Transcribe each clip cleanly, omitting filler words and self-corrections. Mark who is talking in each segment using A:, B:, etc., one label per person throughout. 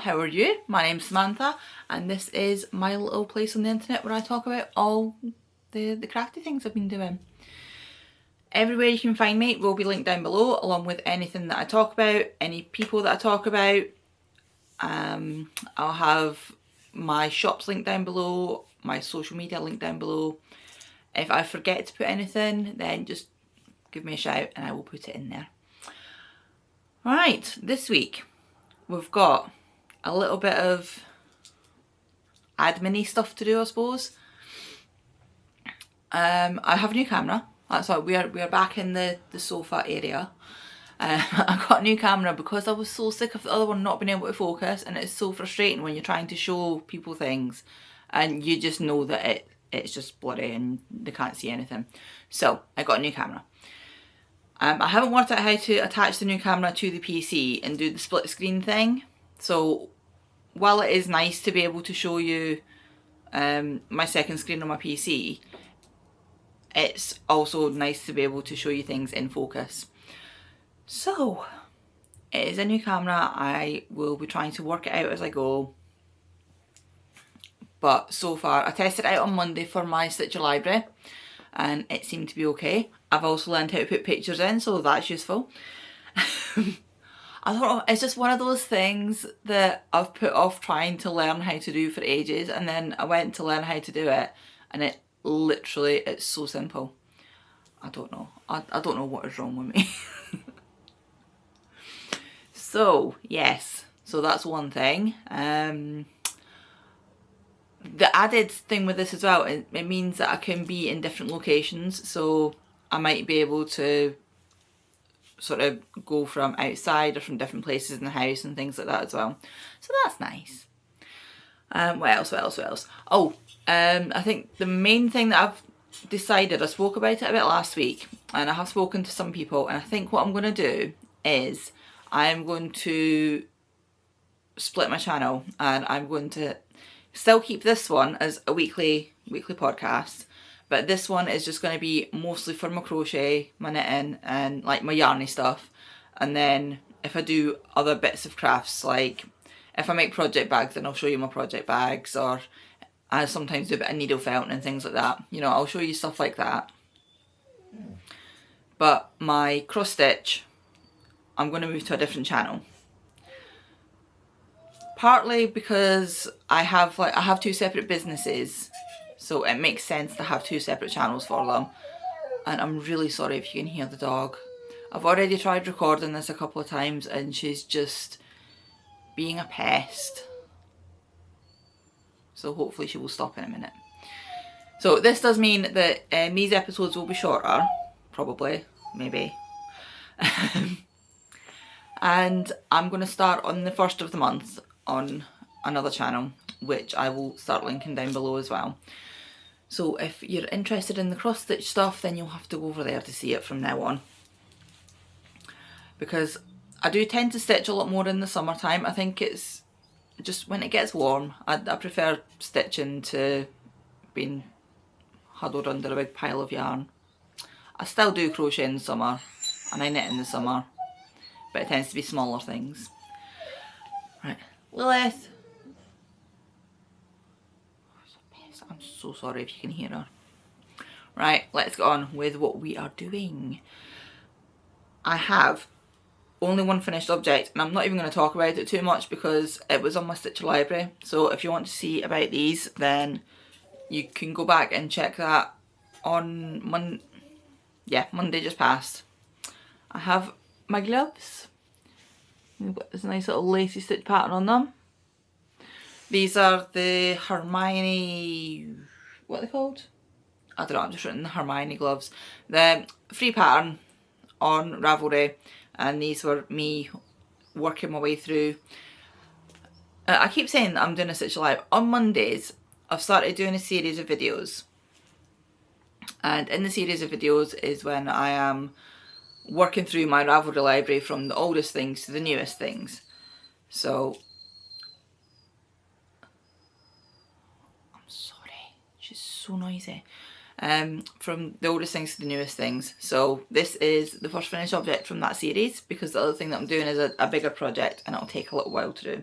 A: how are you? My name's Samantha and this is my little place on the internet where I talk about all the crafty things I've been doing. Everywhere you can find me will be linked down below, along with anything that I talk about, any people that I talk about. I'll have my shops linked down below, my social media linked down below. If I forget to put anything, then just give me a shout and I will put it in there. Right, this week we've got a little bit of admin-y stuff to do, I suppose. I have a new camera. That's why we are back in the sofa area. I got a new camera because I was so sick of the other one not being able to focus, and it's so frustrating when you're trying to show people things and you just know that it's just blurry and they can't see anything. So I got a new camera. I haven't worked out how to attach the new camera to the PC and do the split screen thing. So while it is nice to be able to show you my second screen on my PC, it's also nice to be able to show you things in focus. So it is a new camera. I will be trying to work it out as I go. But so far, I tested it out on Monday for my Stitcher library and it seemed to be okay. I've also learned how to put pictures in, so that's useful. I don't know, it's just one of those things that I've put off trying to learn how to do for ages, and then I went to learn how to do it and it literally, it's so simple. I don't know. I don't know what is wrong with me. So, yes. So that's one thing. The added thing with this as well, it means that I can be in different locations. So I might be able to sort of go from outside or from different places in the house and things like that as well. So that's nice. What else? Oh, I think the main thing that I've decided, I spoke about it a bit last week and I have spoken to some people, and I think what I'm going to do is I'm going to split my channel and I'm going to still keep this one as a weekly podcast, but this one is just going to be mostly for my crochet, my knitting and like my yarny stuff. And then if I do other bits of crafts, like if I make project bags, then I'll show you my project bags, or I sometimes do a bit of needle felting and things like that. You know, I'll show you stuff like that. But my cross stitch, I'm going to move to a different channel. Partly because I have two separate businesses, so it makes sense to have two separate channels for them. And I'm really sorry if you can hear the dog. I've already tried recording this a couple of times and she's just being a pest. So hopefully she will stop in a minute. So this does mean that these episodes will be shorter, probably, maybe. And I'm going to start on the 1st of the month on another channel, which I will start linking down below as well. So if you're interested in the cross stitch stuff, then you'll have to go over there to see it from now on. Because I do tend to stitch a lot more in the summertime. I think it's just when it gets warm, I prefer stitching to being huddled under a big pile of yarn. I still do crochet in the summer and I knit in the summer, but it tends to be smaller things. Right, Lilith. I'm so sorry if you can hear her. Right, let's get on with what we are doing. I have only one finished object and I'm not even going to talk about it too much because it was on my Stitcher library. So if you want to see about these, then you can go back and check that on Monday just passed. I have my gloves. We've got this nice little lacy stitch pattern on them. These are the Hermione, what are they called? I don't know, I've just written the Hermione gloves. The free pattern on Ravelry, and these were me working my way through. I keep saying that I'm doing a Stitch Live. On Mondays, I've started doing a series of videos. And in the series of videos is when I am working through my Ravelry library from the oldest things to the newest things. So, I'm sorry, she's so noisy. From the oldest things to the newest things. So this is the first finished object from that series, because the other thing that I'm doing is a bigger project and it'll take a little while to do.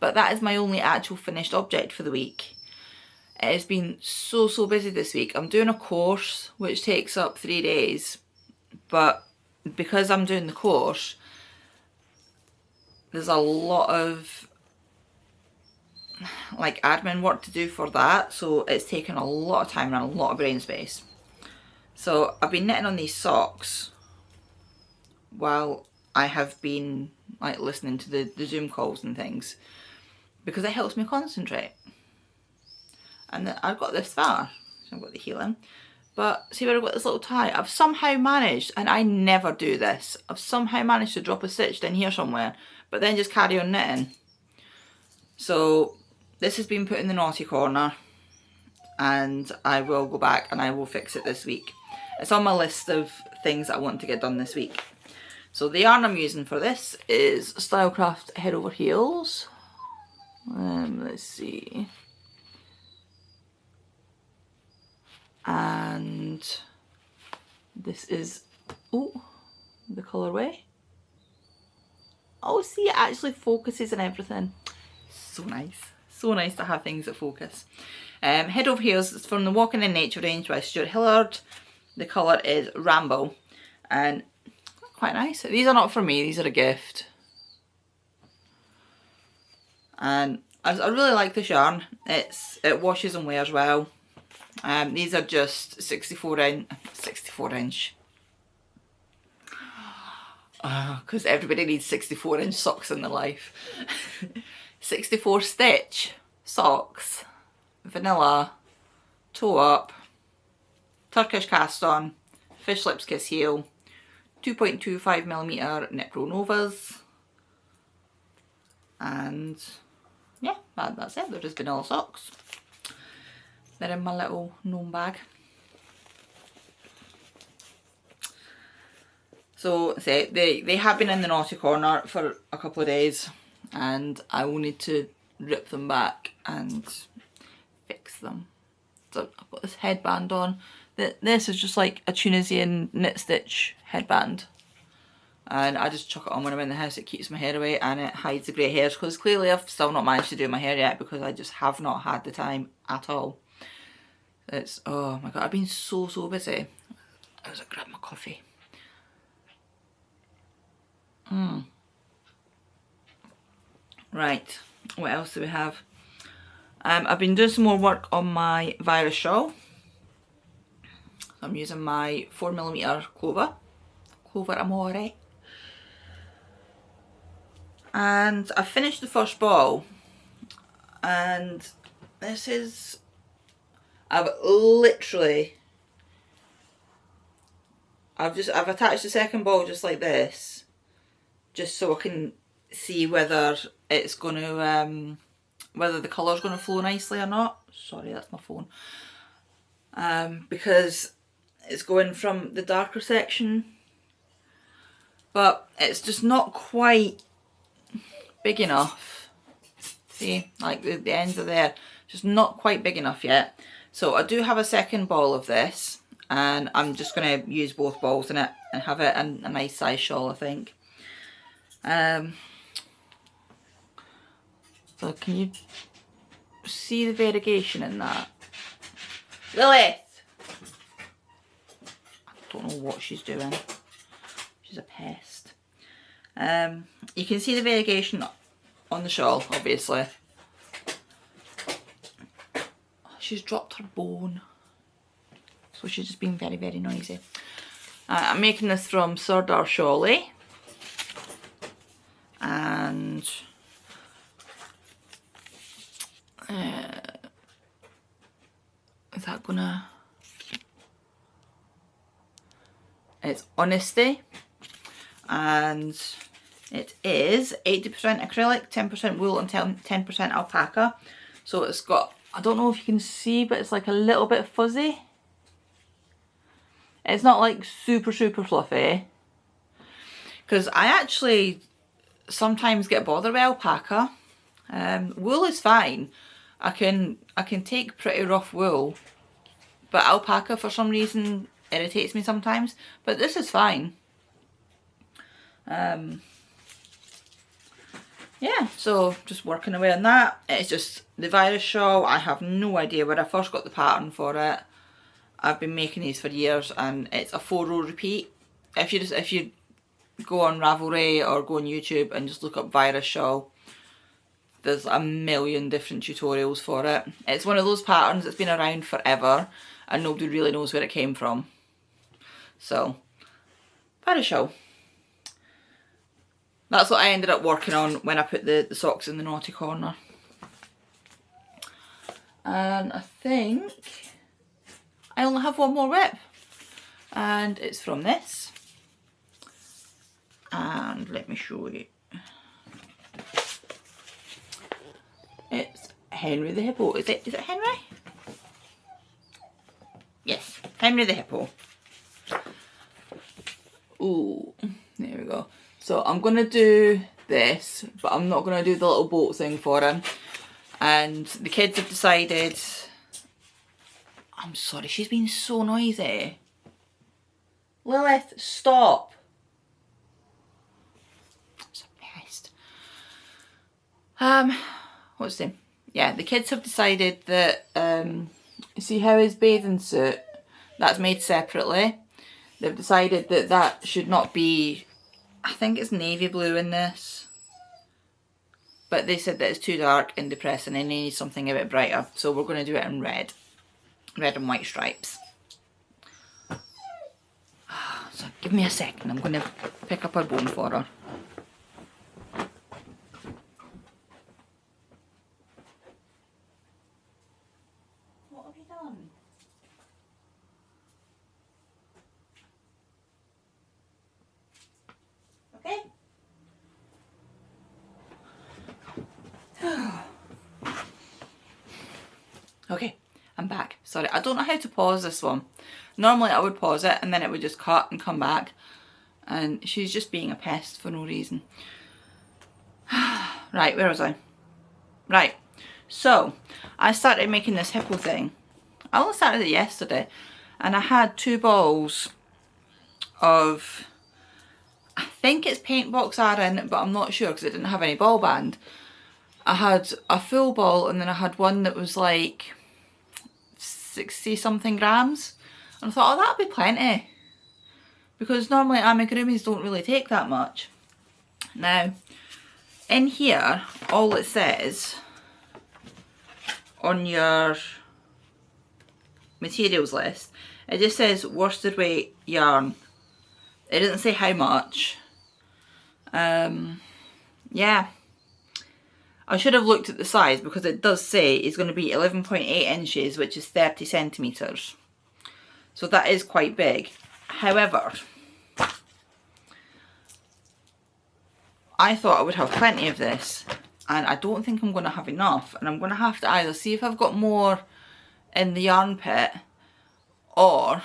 A: but that is my only actual finished object for the week. It has been so busy this week. I'm doing a course which takes up 3 days, but because I'm doing the course, there's a lot of like admin work to do for that, so it's taken a lot of time and a lot of brain space. So I've been knitting on these socks while I have been like listening to the Zoom calls and things, because it helps me concentrate. And I've got this far, so I've got the heeling, but see where I've got this little tie? I've somehow managed, and I never do this, I've somehow managed to drop a stitch down here somewhere, but then just carry on knitting. So this has been put in the naughty corner, and I will go back and I will fix it this week. It's on my list of things that I want to get done this week. So the yarn I'm using for this is Stylecraft Head Over Heels. Let's see. And this is, oh, the colourway. Oh, see, it actually focuses and everything. So nice. So nice to have things that focus. Head Over Heels is from the Walking in Nature range by Stuart Hillard. The colour is Rambo, and quite nice. These are not for me, these are a gift. And I really like this yarn. It washes and wears well. These are just 64 inch. Because everybody needs 64 inch socks in their life. 64 stitch socks, vanilla, toe up, Turkish cast on, fish lips kiss heel, 2.25mm knit pro novas, and yeah, that's it. They're just vanilla socks. They're in my little gnome bag. So say they have been in the naughty corner for a couple of days, and I will need to rip them back and fix them. So I've got this headband on. This is just like a Tunisian knit stitch headband, and I just chuck it on when I'm in the house. It keeps my hair away and it hides the grey hairs, because clearly I've still not managed to do my hair yet because I just have not had the time at all. It's, oh my god, I've been so busy. As I grab my coffee. Right, what else do we have? I've been doing some more work on my virus shawl. I'm using my 4mm Clover Amore. And I finished the first ball, and this is, I've attached the second ball just like this, just so I can see whether it's going to, whether the colour's going to flow nicely or not. Sorry, that's my phone. Because it's going from the darker section, but it's just not quite big enough. See, like the ends are there, just not quite big enough yet. So I do have a second ball of this, and I'm just going to use both balls in it and have it in a nice size shawl, I think. So can you see the variegation in that? Lilith! I don't know what she's doing. She's a pest. You can see the variegation on the shawl, obviously. She's dropped her bone. So she's just been very noisy. I'm making this from Sardar Shawley. And is that gonna... It's Honesty, and it is 80% acrylic, 10% wool and 10% alpaca. So it's got, I don't know if you can see, but it's like a little bit fuzzy. It's not like super fluffy, because I actually sometimes get bothered with alpaca. Wool is fine. I can take pretty rough wool, but alpaca for some reason irritates me sometimes. But this is fine. yeah, so just working away on that. It's just the virus shawl. I have no idea where I first got the pattern for it. I've been making these for years, and it's a 4-row repeat. If you go on Ravelry or go on YouTube and just look up virus shawl, there's a million different tutorials for it. It's one of those patterns that's been around forever and nobody really knows where it came from. So, virus shawl. That's what I ended up working on when I put the socks in the naughty corner. And I think I only have one more rip. And it's from this. And let me show you. It's Henry the Hippo. Is it Henry? Yes, Henry the Hippo. Ooh, there we go. So I'm going to do this, but I'm not going to do the little boat thing for him. And the kids have decided... I'm sorry, she's been so noisy. Lilith, stop. I'm so pissed. What's the name? Yeah, the kids have decided that, see how his bathing suit, that's made separately. They've decided that that should not be... I think it's navy blue in this. But they said that it's too dark and depressing and they need something a bit brighter. So we're going to do it in red. Red and white stripes. So give me a second. I'm going to pick up her bone for her. What have you done? Okay. Okay, I'm back. Sorry, I don't know how to pause this one. Normally I would pause it and then it would just cut and come back. And she's just being a pest for no reason. Right, where was I? Right, so I started making this Hippo thing. I only started it yesterday. And I had 2 balls of... I think it's paint box iron, but I'm not sure because it didn't have any ball band. I had a full ball and then I had one that was like 60 something grams. And I thought, oh, that'll be plenty. Because normally amigurumis don't really take that much. Now, in here, all it says on your materials list, it just says worsted weight yarn. It doesn't say how much. Yeah. I should have looked at the size because it does say it's going to be 11.8 inches, which is 30 centimetres. So that is quite big. However, I thought I would have plenty of this and I don't think I'm going to have enough, and I'm going to have to either see if I've got more in the yarn pit, or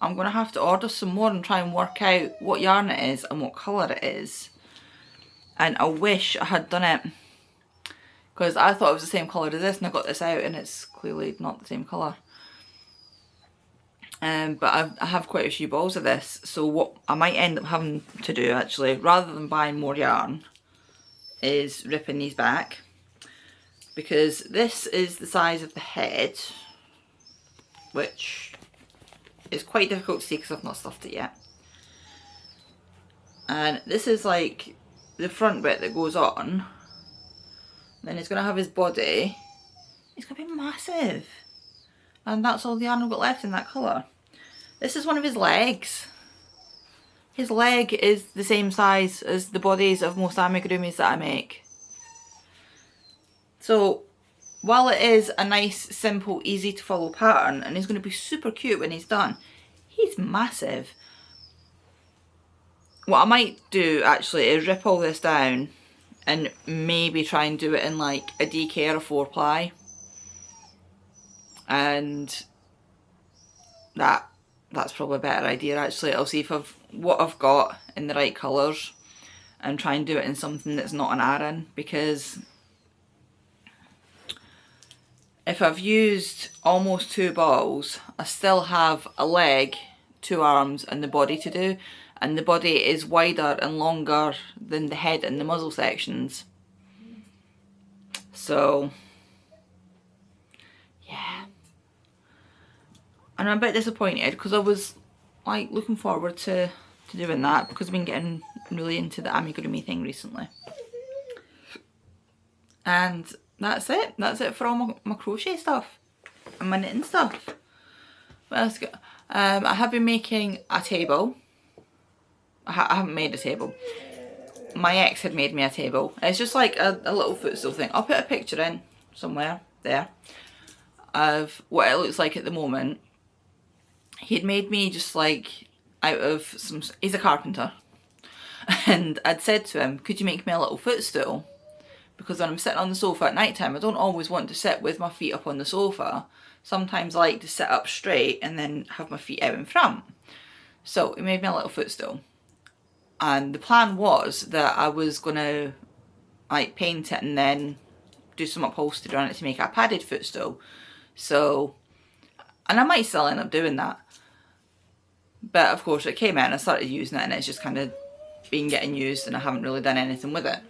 A: I'm going to have to order some more and try and work out what yarn it is and what colour it is. And I wish I had done it, because I thought it was the same colour as this and I got this out and it's clearly not the same colour. But I have quite a few balls of this, so what I might end up having to do actually, rather than buying more yarn, is ripping these back. Because this is the size of the head, which is quite difficult to see because I've not stuffed it yet. And this is like the front bit that goes on. Then he's going to have his body. It's going to be massive. And that's all the yarn I've got left in that colour. This is one of his legs. His leg is the same size as the bodies of most amigurumis that I make. So, while it is a nice, simple, easy to follow pattern, and he's going to be super cute when he's done, he's massive. What I might do actually is rip all this down and maybe try and do it in like a DK or a 4-ply. And that's probably a better idea actually. I'll see if what I've got in the right colours and try and do it in something that's not an Aran, because if I've used almost 2 balls, I still have a leg, 2 arms and the body to do, and the body is wider and longer than the head and the muzzle sections. So yeah, and I'm a bit disappointed because I was like looking forward to doing that, because I've been getting really into the amigurumi thing recently. And that's it for all my crochet stuff and my knitting stuff. What else? I have been making a table. I haven't made a table. My ex had made me a table. It's just like a little footstool thing. I'll put a picture in somewhere there of what it looks like at the moment. He'd made me just like out of some, he's a carpenter, and I'd said to him, could you make me a little footstool? Because when I'm sitting on the sofa at night time, I don't always want to sit with my feet up on the sofa. Sometimes I like to sit up straight and then have my feet out in front. So he made me a little footstool. And the plan was that I was going to like paint it and then do some upholstery on it to make it a padded footstool. So, and I might still end up doing that. But of course it came out and I started using it, and it's just kind of been getting used and I haven't really done anything with it.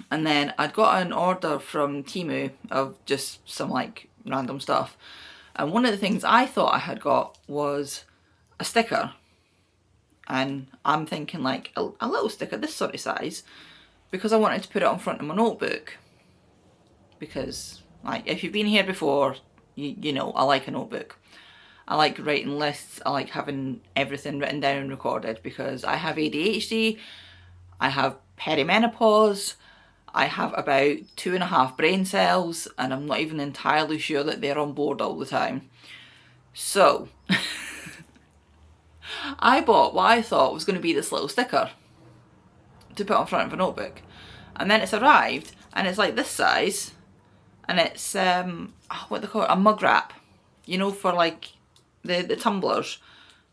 A: And then I'd got an order from Temu of just some like random stuff. And one of the things I thought I had got was a sticker. And I'm thinking like a little sticker this sort of size, because I wanted to put it on front of my notebook. Because like if you've been here before, you know I like a notebook. I like writing lists, I like having everything written down and recorded, because I have ADHD, I have perimenopause, I have about 2.5 brain cells, and I'm not even entirely sure that they're on board all the time. So I bought what I thought was going to be this little sticker to put on front of a notebook. And then it's arrived and it's like this size, and it's what they call it, a mug wrap, you know, for like the tumblers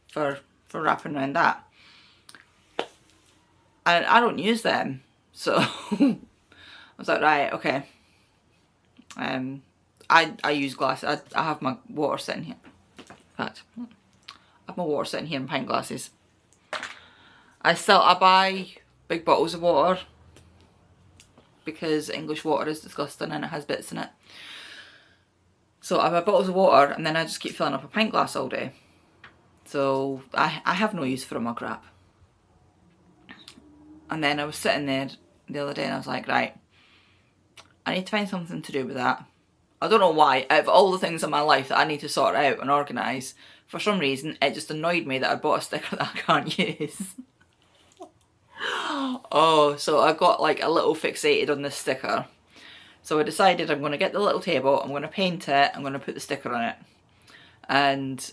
A: for wrapping around that. And I don't use them, so I was like, right, okay. I use glasses. I have my water sitting here. In fact, I have my water sitting here in pint glasses. I buy big bottles of water because English water is disgusting and it has bits in it. So I buy bottles of water and then I just keep filling up a pint glass all day. So I have no use for a mug wrap. And then I was sitting there the other day and I was like, right, I need to find something to do with that. I don't know why, out of all the things in my life that I need to sort out and organise, for some reason it just annoyed me that I bought a sticker that I can't use. Oh, so I got like a little fixated on this sticker. So I decided I'm going to get the little table, I'm going to paint it, I'm going to put the sticker on it. And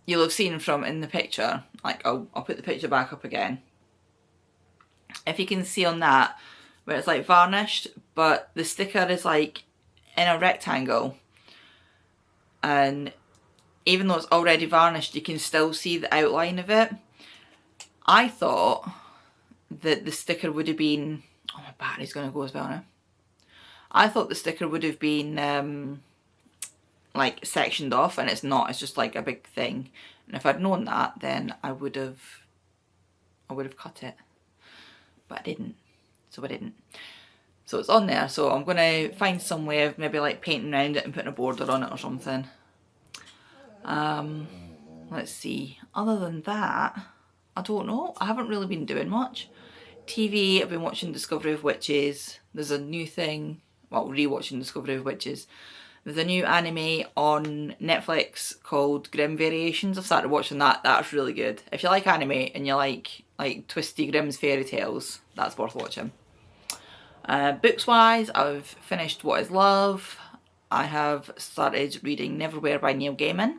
A: you'll have seen from in the picture, like I'll put the picture back up again. If you can see on that, where it's like varnished, but the sticker is like in a rectangle. And even though it's already varnished, you can still see the outline of it. I thought that the sticker would have been, oh my battery's going to go as well now. I thought the sticker would have been like sectioned off, and it's not, it's just like a big thing. And if I'd known that, then I would have cut it. But I didn't, so I didn't. So it's on there, so I'm going to find some way of maybe like painting around it and putting a border on it or something. Let's see, other than that, I don't know, I haven't really been doing much. TV, I've been watching Discovery of Witches. There's a new thing, well, rewatching Discovery of Witches. There's a new anime on Netflix called Grimm Variations. I've started watching that. That's really good. If you like anime and you like Twisty Grimm's fairy tales, that's worth watching. Books wise, I've finished What Is Love. I have started reading Neverwhere by Neil Gaiman.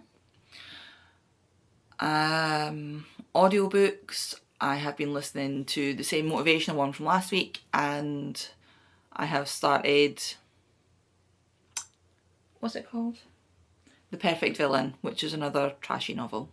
A: Audiobooks, I have been listening to the same motivational one from last week, and I have started, what's it called? The Perfect Villain, which is another trashy novel.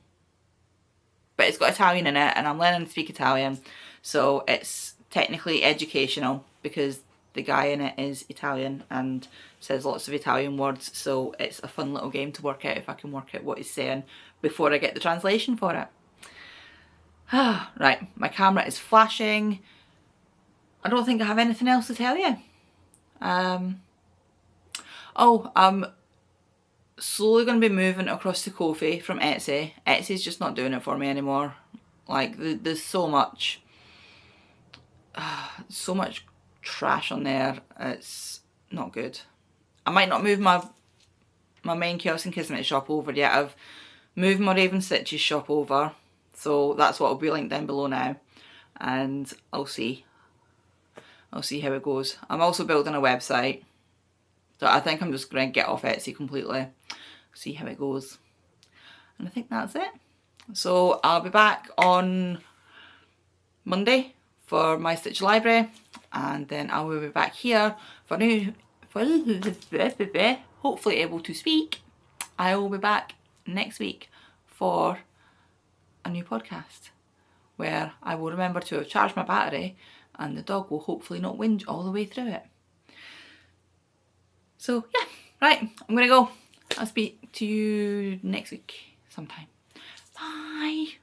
A: But it's got Italian in it, and I'm learning to speak Italian, so it's technically educational because the guy in it is Italian and says lots of Italian words, so it's a fun little game to work out if I can work out what he's saying before I get the translation for it. Right, my camera is flashing. I don't think I have anything else to tell you. Oh, I'm slowly going to be moving across to Ko-fi from Etsy. Etsy's just not doing it for me anymore. Like, there's so much trash on there. It's not good. I might not move my main Khaos Kismet shop over yet. I've moved my Raven Stitches shop over, so that's what will be linked down below now, and I'll see how it goes. I'm also building a website, so I think I'm just going to get off Etsy completely, see how it goes, and I think that's it. So I'll be back on Monday for my Stitch Library, and then I will be back here for hopefully able to speak. I will be back next week for a new podcast where I will remember to have charged my battery and the dog will hopefully not whinge all the way through it. So yeah, right, I'm gonna go. I'll speak to you next week sometime. Bye.